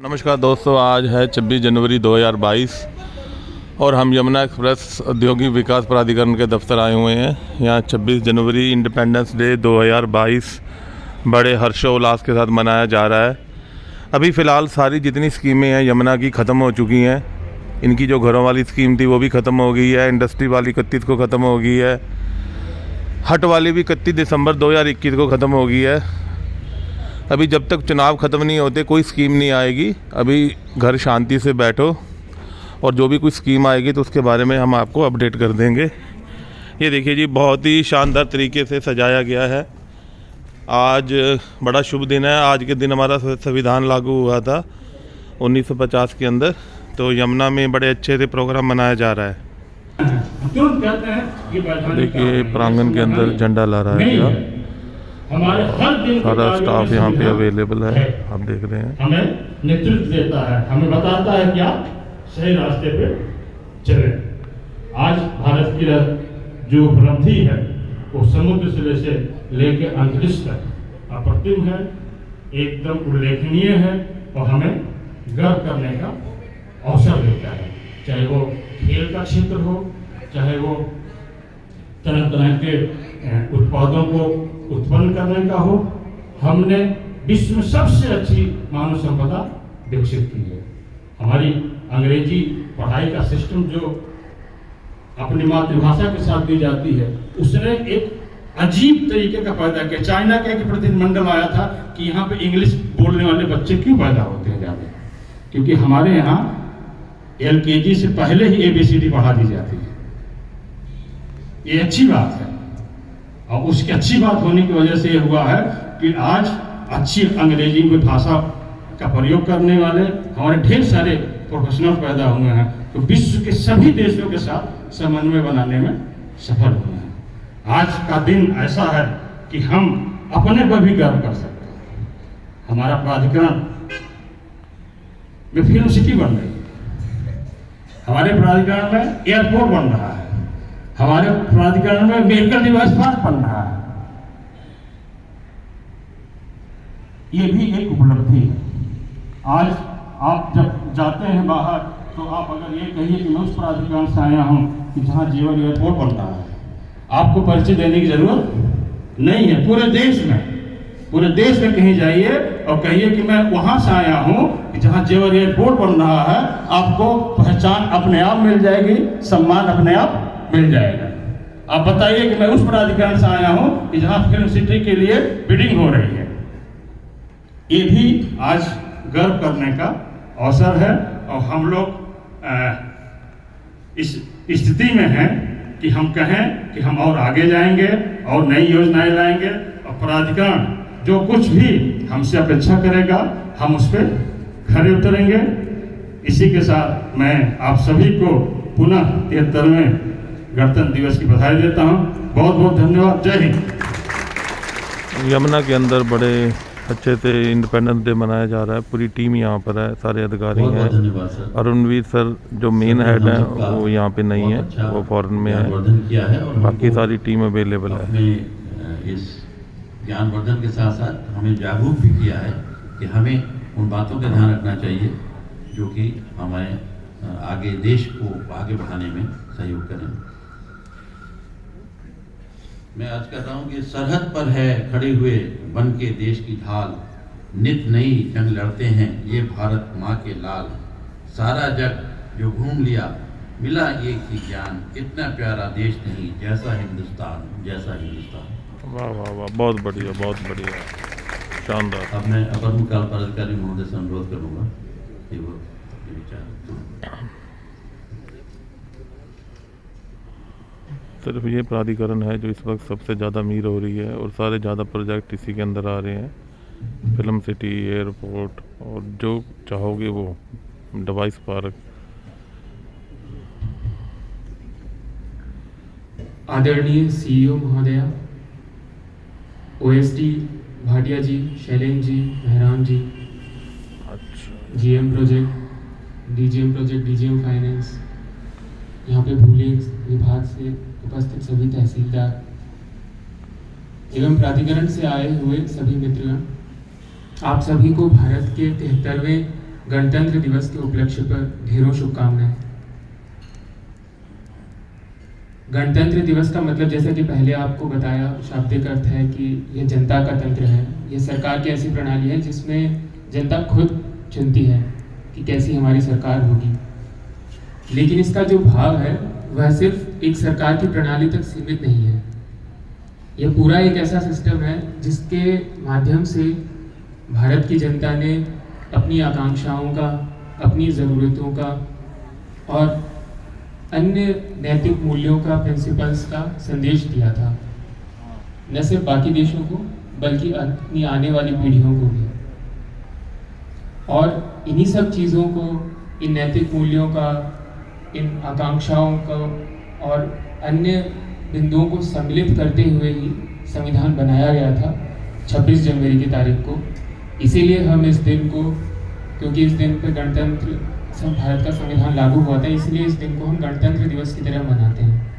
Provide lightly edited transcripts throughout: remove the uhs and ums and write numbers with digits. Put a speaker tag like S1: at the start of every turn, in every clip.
S1: नमस्कार दोस्तों, आज है 26 जनवरी 2022 और हम यमुना एक्सप्रेस औद्योगिक विकास प्राधिकरण के दफ्तर आए हुए हैं। यहाँ 26 जनवरी इंडिपेंडेंस डे 2022 बड़े हर्षोल्लास के साथ मनाया जा रहा है। अभी फ़िलहाल सारी जितनी स्कीमें हैं यमुना की ख़त्म हो चुकी हैं। इनकी जो घरों वाली स्कीम थी वो भी ख़त्म हो गई है, इंडस्ट्री वाली 31 को ख़त्म हो गई है, हट वाली भी 31 दिसंबर 2021 को ख़त्म हो गई है। अभी जब तक चुनाव ख़त्म नहीं होते कोई स्कीम नहीं आएगी। अभी घर शांति से बैठो और जो भी कोई स्कीम आएगी तो उसके बारे में हम आपको अपडेट कर देंगे। ये देखिए जी, बहुत ही शानदार तरीके से सजाया गया है। आज बड़ा शुभ दिन है। आज के दिन हमारा संविधान लागू हुआ था 1950 के अंदर, तो यमुना में बड़े अच्छे से प्रोग्राम मनाया जा रहा है। देखिए प्रांगण के अंदर झंडा लहरा रहा है क्या?
S2: हमारे हर दिन
S1: सारा स्टाफ यहाँ पे अवेलेबल है, आप देख रहे हैं।
S2: हमें नेतृत्व देता है, हमें बताता है कि आप सही रास्ते पे चले। आज भारत की जो उपलब्धि है वो समुद्र सिरे से लेके अंतरिक्ष तक अप्रतिम है, एकदम उल्लेखनीय है और हमें गर्व करने का अवसर देता है। चाहे वो खेल का क्षेत्र हो, चाहे वो तरह तरह के उत्पादों को उत्पन्न करने का हो। हमने विश्व में सबसे अच्छी मानव संपदा विकसित की है। हमारी अंग्रेजी पढ़ाई का सिस्टम जो अपनी मातृभाषा के साथ दी जाती है, उसने एक अजीब तरीके का पैदा किया। चाइना का एक प्रतिनिधिमंडल आया था कि यहाँ पे इंग्लिश बोलने वाले बच्चे क्यों पैदा होते हैं ज़्यादा, क्योंकि हमारे यहाँ LKG से पहले ही ABCD पढ़ा दी जाती है। ये अच्छी बात है और उसकी अच्छी बात होने की वजह से ये हुआ है कि आज अच्छी अंग्रेजी में भाषा का प्रयोग करने वाले हमारे ढेर सारे प्रोफेशनल पैदा हुए हैं, तो विश्व के सभी देशों के साथ समन्वय बनाने में सफल हुए हैं। आज का दिन ऐसा है कि हम अपने पर भी गर्व कर सकते हैं। हमारा प्राधिकरण में फिल्म सिटी बन रही है, हमारे प्राधिकरण में एयरपोर्ट बन रहा है, हमारे प्राधिकरण में मेडिकल डिवाइस पार्क बन रहा है। ये भी एक उपलब्धि है। आज आप जब जाते हैं बाहर तो आप अगर ये कहिए कि मैं उस प्राधिकरण से आया हूं कि जहां जेवर एयरपोर्ट बन रहा है, आपको परिचय देने की जरूरत नहीं है। पूरे देश में कहीं जाइए और कहिए कि मैं वहां से आया हूं कि जहां जेवर एयरपोर्ट बन रहा है, आपको पहचान अपने आप मिल जाएगी, सम्मान अपने आप मिल जाएगा। आप बताइए कि मैं उस प्राधिकरण से आया हूं कि जहां फिल्म सिटी के लिए बिडिंग हो रही है। ये भी आज गर्व करने का अवसर है और हम लोग इस स्थिति में हैं कि हम कहें कि हम और आगे जाएंगे और नई योजनाएं लाएंगे और प्राधिकरण जो कुछ भी हमसे अपेक्षा करेगा हम उस पर खरे उतरेंगे। इसी के साथ मैं आप सभी को पुनः 73वें गणतंत्र दिवस की बधाई देता हूं। बहुत बहुत धन्यवाद। जय हिंद।
S1: यमुना के अंदर बड़े अच्छे से इंडिपेंडेंस डे मनाया जा रहा है। पूरी टीम यहाँ पर है, सारे अधिकारी हैं। अरुणवीर सर जो मेन हेड हैं वो यहाँ पे नहीं है, वो फॉरेन में है। बाकी सारी टीम अवेलेबल है।
S3: इस ज्ञानवर्धन के साथ साथ हमें जागरूक भी किया है कि हमें उन बातों का ध्यान रखना चाहिए जो कि हमारे आगे देश को आगे बढ़ाने में सहयोग करें। मैं आज कह रहा हूँ कि सरहद पर है खड़े हुए बन के देश की ढाल, नित नई जंग लड़ते हैं ये भारत माँ के लाल। सारा जग जो घूम लिया मिला एक ही ज्ञान, इतना प्यारा देश नहीं जैसा हिंदुस्तान, जैसा हिंदुस्तान।
S1: वाह वाह वाह, बहुत बढ़िया, बहुत बढ़िया, शानदार।
S3: अब मैं अपर मुख्य कार्यपालिका महोदय से अनुरोध करूँगा कि वो विचार।
S1: सिर्फ ये प्राधिकरण है जो इस वक्त सबसे ज़्यादा अमीर हो रही है और सारे ज़्यादा प्रोजेक्ट इसी के अंदर आ रहे हैं। फिल्म सिटी, एयरपोर्ट और जो चाहोगे वो डिवाइस पार्क।
S4: आदरणीय CEO महोदया, OSD भाटिया जी, शैलेंद्र जी, मेहरान जी, GM प्रोजेक्ट, DGM फाइनेंस, यहाँ पे भूलेख विभाग से उपस्थित सभी तहसीलदार एवं प्राधिकरण से आए हुए सभी मित्रगण, आप सभी को भारत के 73वें गणतंत्र दिवस के उपलक्ष्य पर ढेरों शुभकामनाएं। गणतंत्र दिवस का मतलब, जैसा कि पहले आपको बताया, शाब्दिक अर्थ है कि यह जनता का तंत्र है। यह सरकार की ऐसी प्रणाली है जिसमें जनता खुद चुनती है कि कैसी हमारी सरकार होगी। लेकिन इसका जो भाव है वह सिर्फ एक सरकार की प्रणाली तक सीमित नहीं है। यह पूरा एक ऐसा सिस्टम है जिसके माध्यम से भारत की जनता ने अपनी आकांक्षाओं का, अपनी ज़रूरतों का और अन्य नैतिक मूल्यों का, प्रिंसिपल्स का संदेश दिया था, न सिर्फ बाकी देशों को बल्कि अपनी आने वाली पीढ़ियों को भी। और इन्हीं सब चीज़ों को, इन नैतिक मूल्यों का, इन आकांक्षाओं का और अन्य बिंदुओं को सम्मिलित करते हुए ही संविधान बनाया गया था 26 जनवरी की तारीख को। इसीलिए हम इस दिन को, क्योंकि इस दिन पर गणतंत्र भारत का संविधान लागू हुआ था, इसलिए इस दिन को हम गणतंत्र दिवस की तरह मनाते हैं।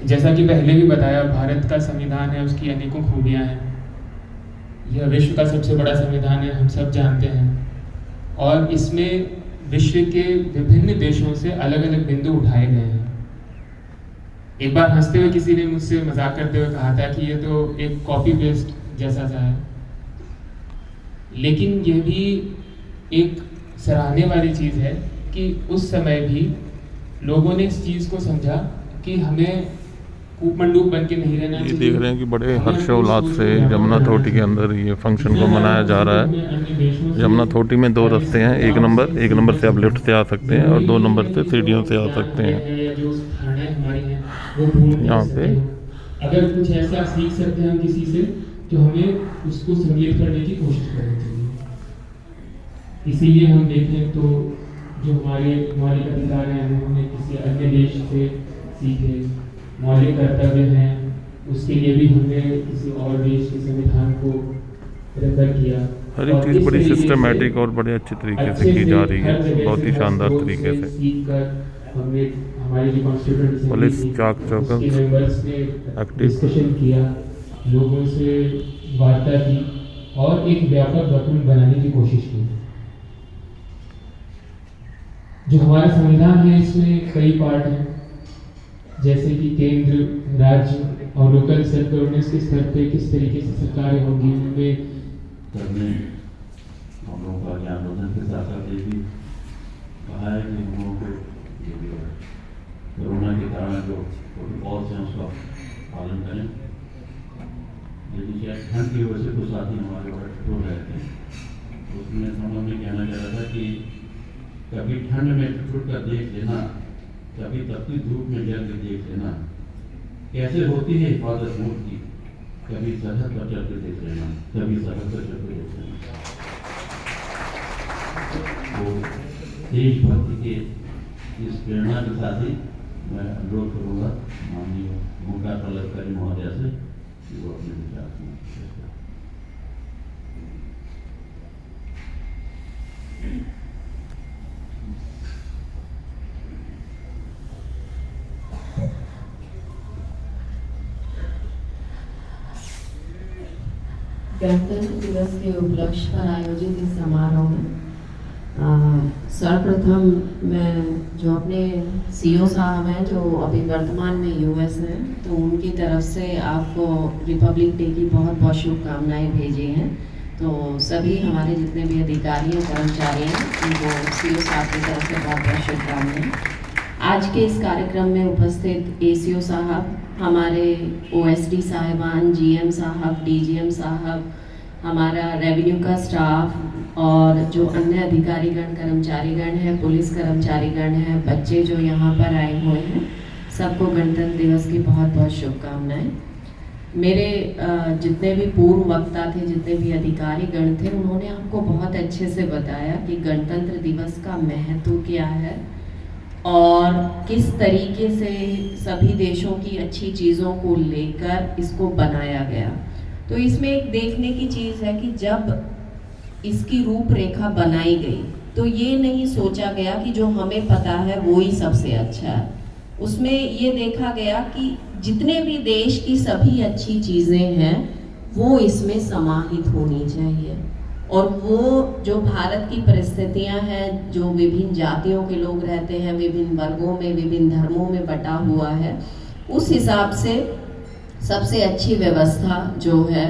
S4: जैसा कि पहले भी बताया, भारत का संविधान है, उसकी अनेकों खूबियाँ हैं। यह विश्व का सबसे बड़ा संविधान है, हम सब जानते हैं। और इसमें विश्व के विभिन्न देशों से अलग अलग बिंदु उठाए गए हैं। एक बार हंसते हुए किसी ने मुझसे मजाक करते हुए कहा था कि ये तो एक कॉपी पेस्ट जैसा सा है, लेकिन यह भी एक सराहने वाली चीज़ है कि उस समय भी लोगों ने इस चीज़ को समझा कि हमें कूपमंडूक बन के नहीं रहना चाहिए।
S1: ये देख रहे हैं कि बड़े हर्षोल्लास से यमुना थोटी के अंदर ये फंक्शन को मनाया जा रहा है। यमुना थोटी में 2 रास्ते हैं, एक नंबर से आप लिफ्ट से आ सकते हैं और 2 नंबर से सीढ़ियों से आ सकते हैं। यहाँ पे
S4: अगर कुछ ऐसा सीख सकते हैं हम किसी से, तो हमें उसको सम्मिलित करने की कोशिश करनी चाहिए। इसीलिए हम देखें तो जो हमारे मौलिक अधिकार हैं वो हमने किसी अन्य देश से सीखे, मौलिक कर्तव्य हैं उसके लिए भी हमने किसी और देश के संविधान को रेफर किया।
S1: हर एक चीज़ बड़ी सिस्टमेटिक और बड़े अच्छे तरीके से की जा रही है, बहुत ही शानदार तरीके से।
S4: हमने हमारी जो कॉन्स्टिट्यूएंट
S1: पुलिस चाक चौकस एक्टिव
S4: डिस्कशन किया, लोगों से वार्ता की और एक व्यापक डॉक्यूमेंट बनाने की कोशिश की। जो हमारा संविधान है इसमें कई पार्ट हैं, जैसे कि केंद्र, राज्य और लोकल सेल्फ गवर्नेंस के स्तर पे किस तरीके से सरकारें होंगी, उनमें
S3: हम लोगों का ज्ञानवर्धन के साथ साथ ये भी कहा है कि हम लोगों को कोरोना के कारण जो प्रोटोकॉल्स हैं उसका पालन करें। लेकिन शायद ठंड की वजह से कुछ साथी हमारे बड़े कठोर रहते हैं, उसमें हम ये कहना चाह रहा था कि कभी ठंड में छुट कर देख लेना, कभी तपती धूप में जल के देख लेना, कैसे होती है हिफाजत मुल्क की, कभी सरहद पर चल के देख लेना, कभी सरहद पर चल के देख लेना। तो देशभक्ति के इस प्रेरणा के साथ ही मैं अनुरोध करूँगा माननीय मुख्य प्रलंबकारी महोदय से कि वो अपने विचार में
S5: गणतंत्र दिवस के उपलक्ष्य पर आयोजित इस समारोह में सर्वप्रथम मैं जो अपने सीईओ साहब हैं जो अभी वर्तमान में यूएस हैं, तो उनकी तरफ से आपको रिपब्लिक डे की बहुत बहुत शुभकामनाएं भेजी हैं। तो सभी हमारे जितने भी अधिकारी हैं, कर्मचारी हैं, उनको सीईओ साहब की तरफ से बहुत बहुत शुभकामनाएं। आज के इस कार्यक्रम में उपस्थित एसीओ साहब, हमारे ओएसडी साहिबान, जीएम साहब, डीजीएम साहब, हमारा रेवेन्यू का स्टाफ और जो अन्य अधिकारीगण, कर्मचारीगण हैं, पुलिस कर्मचारीगण हैं, बच्चे जो यहाँ पर आए हुए हैं, सबको गणतंत्र दिवस की बहुत बहुत शुभकामनाएं। मेरे जितने भी पूर्व वक्ता थे, जितने भी अधिकारीगण थे, उन्होंने आपको बहुत अच्छे से बताया कि गणतंत्र दिवस का महत्व क्या है और किस तरीके से सभी देशों की अच्छी चीज़ों को लेकर इसको बनाया गया। तो इसमें एक देखने की चीज़ है कि जब इसकी रूपरेखा बनाई गई तो ये नहीं सोचा गया कि जो हमें पता है वो ही सबसे अच्छा है। उसमें ये देखा गया कि जितने भी देश की सभी अच्छी चीज़ें हैं वो इसमें समाहित होनी चाहिए। और वो जो भारत की परिस्थितियां हैं, जो विभिन्न जातियों के लोग रहते हैं, विभिन्न वर्गों में, विभिन्न धर्मों में बटा हुआ है, उस हिसाब से सबसे अच्छी व्यवस्था जो है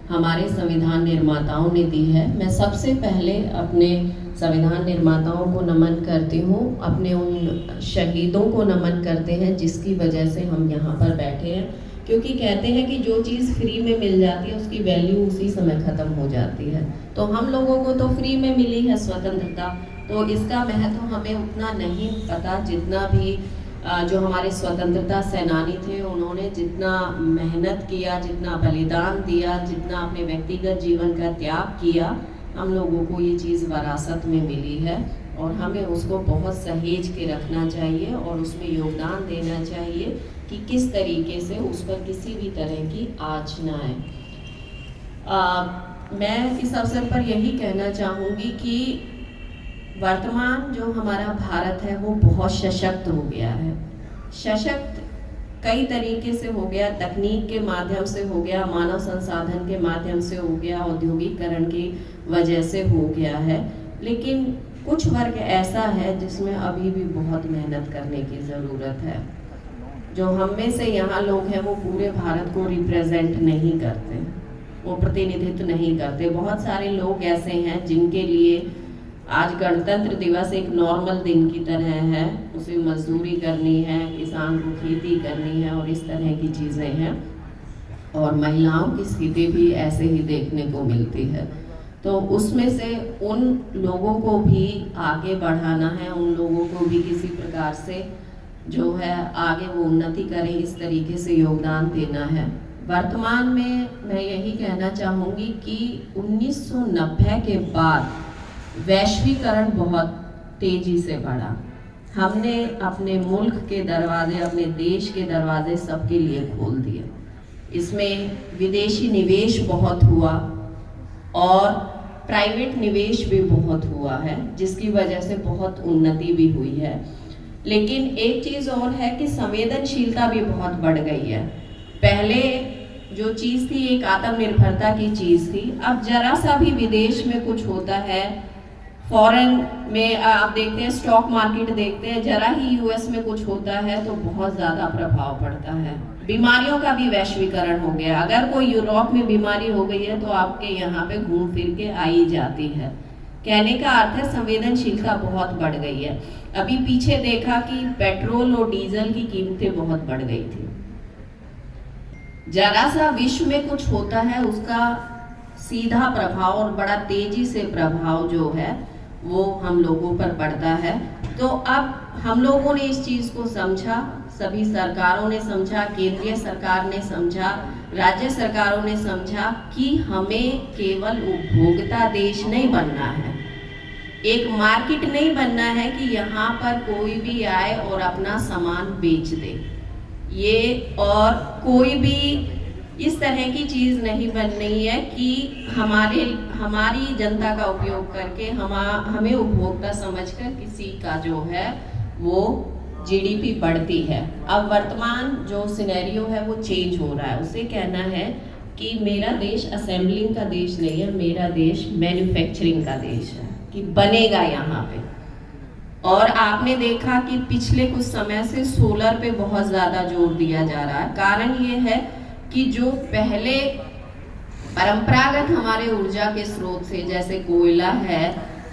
S5: हमारे संविधान निर्माताओं ने दी है। मैं सबसे पहले अपने संविधान निर्माताओं को नमन करती हूँ, अपने उन शहीदों को नमन करते हैं जिसकी वजह से हम यहाँ पर बैठे हैं, क्योंकि कहते हैं कि जो चीज़ फ्री में मिल जाती है उसकी वैल्यू उसी समय ख़त्म हो जाती है। तो हम लोगों को तो फ्री में मिली है स्वतंत्रता, तो इसका महत्व हमें उतना नहीं पता जितना भी जो हमारे स्वतंत्रता सेनानी थे उन्होंने जितना मेहनत किया, जितना बलिदान दिया, जितना अपने व्यक्तिगत जीवन का त्याग किया, हम लोगों को ये चीज़ विरासत में मिली है और हमें उसको बहुत सहेज के रखना चाहिए और उसमें योगदान देना चाहिए कि किस तरीके से उस पर किसी भी तरह की आँच ना आए। मैं इस अवसर पर यही कहना चाहूँगी कि वर्तमान जो हमारा भारत है वो बहुत सशक्त हो गया है। सशक्त कई तरीके से हो गया, तकनीक के माध्यम से हो गया, मानव संसाधन के माध्यम से हो गया, औद्योगिकरण की वजह से हो गया है, लेकिन कुछ वर्ग ऐसा है जिसमें अभी भी बहुत मेहनत करने की ज़रूरत है। जो हम में से यहाँ लोग हैं वो पूरे भारत को रिप्रेजेंट नहीं करते, वो प्रतिनिधित्व नहीं करते। बहुत सारे लोग ऐसे हैं जिनके लिए आज गणतंत्र दिवस एक नॉर्मल दिन की तरह है, उसे मजदूरी करनी है, किसान को खेती करनी है और इस तरह की चीज़ें हैं, और महिलाओं की स्थिति भी ऐसे ही देखने को मिलती है। तो उसमें से उन लोगों को भी आगे बढ़ाना है, उन लोगों को भी किसी प्रकार से जो है आगे वो उन्नति करें, इस तरीके से योगदान देना है। वर्तमान में मैं यही कहना चाहूँगी कि 1990 के बाद वैश्वीकरण बहुत तेजी से बढ़ा। हमने अपने मुल्क के दरवाजे, अपने देश के दरवाजे सबके लिए खोल दिए। इसमें विदेशी निवेश बहुत हुआ और प्राइवेट निवेश भी बहुत हुआ है, जिसकी वजह से बहुत उन्नति भी हुई है। लेकिन एक चीज़ और है कि संवेदनशीलता भी बहुत बढ़ गई है। पहले जो चीज़ थी एक आत्मनिर्भरता की चीज़ थी, अब जरा सा भी विदेश में कुछ होता है, फॉरेन में आप देखते हैं, स्टॉक मार्केट देखते हैं, जरा ही यूएस में कुछ होता है तो बहुत ज़्यादा प्रभाव पड़ता है। बीमारियों का भी वैश्वीकरण हो गया। अगर कोई यूरोप में बीमारी हो गई है तो आपके यहाँ पे घूम फिर के आई जाती है। कहने का अर्थ है संवेदनशीलता बहुत बढ़ गई है। अभी पीछे देखा कि पेट्रोल और डीजल की कीमतें बहुत बढ़ गई थी। जरा सा विश्व में कुछ होता है उसका सीधा प्रभाव और बड़ा तेजी से प्रभाव जो है वो हम लोगों पर पड़ता है। तो अब हम लोगों ने इस चीज़ को समझा, सभी सरकारों ने समझा, केंद्रीय सरकार ने समझा, राज्य सरकारों ने समझा कि हमें केवल उपभोक्ता देश नहीं बनना है, एक मार्केट नहीं बनना है कि यहाँ पर कोई भी आए और अपना सामान बेच दे, ये और कोई भी इस तरह की चीज़ नहीं बननी है कि हमारी जनता का उपयोग करके हमें उपभोक्ता समझकर किसी का जो है वो जीडीपी बढ़ती है। अब वर्तमान जो सिनेरियो है वो चेंज हो रहा है। उसे कहना है कि मेरा देश असेंबलिंग का देश नहीं है, मेरा देश मैन्युफैक्चरिंग का देश है, कि बनेगा यहाँ पे। और आपने देखा कि पिछले कुछ समय से सोलर पे बहुत ज़्यादा जोर दिया जा रहा है। कारण ये है कि जो पहले परंपरागत हमारे ऊर्जा के स्रोत से जैसे कोयला है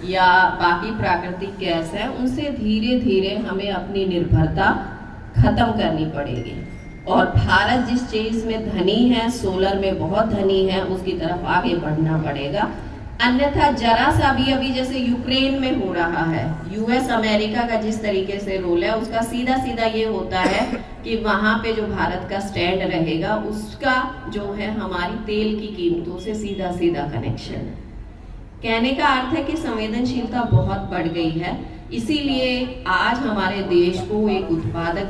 S5: या बाकी प्राकृतिक गैस है, उनसे धीरे धीरे हमें अपनी निर्भरता खत्म करनी पड़ेगी। और भारत जिस चीज़ में धनी है, सोलर में बहुत धनी है, उसकी तरफ आगे बढ़ना पड़ेगा। अन्यथा जरा सा भी अभी जैसे यूक्रेन में हो रहा है, यूएस अमेरिका का जिस तरीके से रोल है उसका सीधा सीधा ये होता है कि वहाँ पे जो भारत का स्टैंड रहेगा उसका जो है हमारी तेल की कीमतों से सीधा सीधा कनेक्शन है। कहने का अर्थ है कि संवेदनशीलता बहुत बढ़ गई है, इसीलिए आज हमारे देश को एक उत्पादक